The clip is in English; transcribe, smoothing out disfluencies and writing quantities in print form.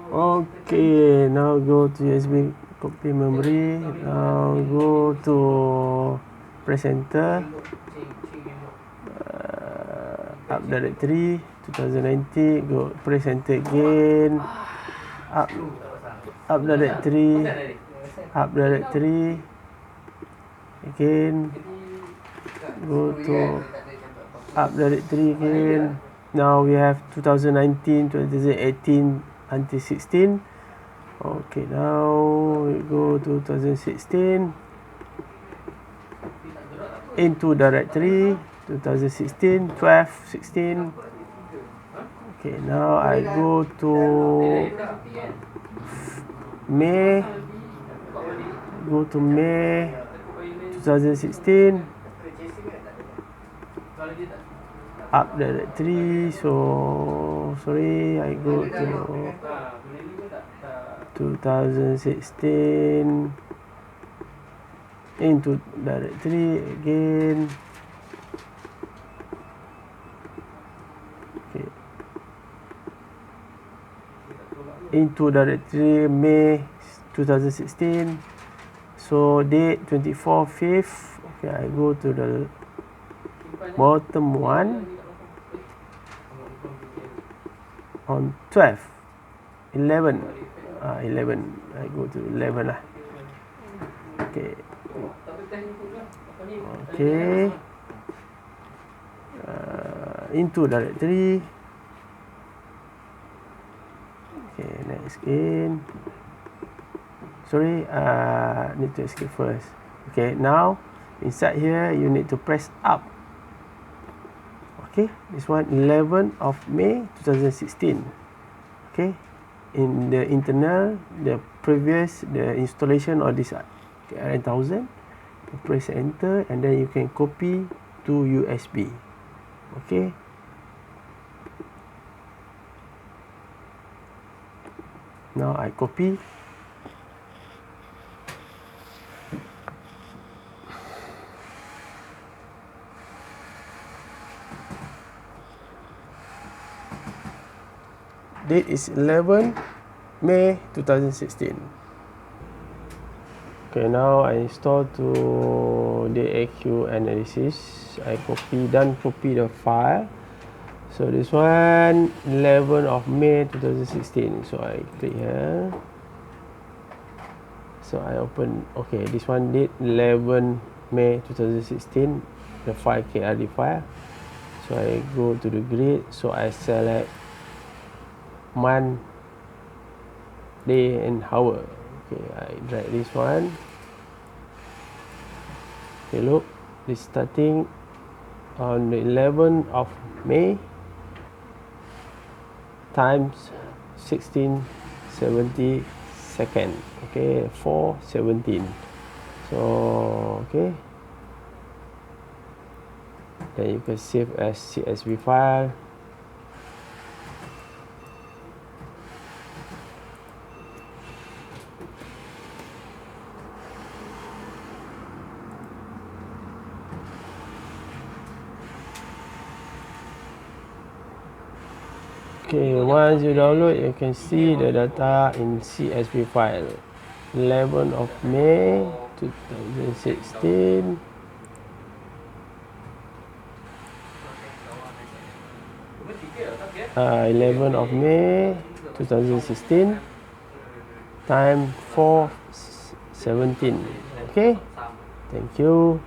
Okay, now go to USB copy memory. Now go to press enter. Up directory 2090. Go press enter again. Up directory. Up directory. Again. Go to up directory again. Now we have 2019, 2018 until 16. Okay, now we go to 2016 into directory 2016, 12, 16. Okay, now I go to May. Go to May 2016. Up directory. So sorry, I go to 2016 into directory again. Okay. Into directory May 2016. So date 24/5. Okay, I go to the bottom one on 12, 11. 11. I go to 11 lah. Okay. Okay. Into directory. Okay, next again. Sorry, need to escape first. Okay, now inside here you need to press up. Okay, this one 11 of May 2016. Okay, in the internal, the installation of this krn100, you press enter and then you can copy to USB. Okay. Now I copy. Date is 11 May 2016. Okay, now I install to the AQ analysis. I copy the file. So this one 11 of May 2016. So I click here. So I open. Okay, this one date 11 May 2016. The file KRD file. So I go to the grid. So I select month, day and hour. Okay, I drag this one. Okay, look, this starting on the 11th of May times 1670 second. Okay, 417. So okay, then you can save as CSV file. Okay, once you download, you can see the data in CSV file. 11 of May 2016. Uh, 11 of May 2016 time 417. Okay, thank you.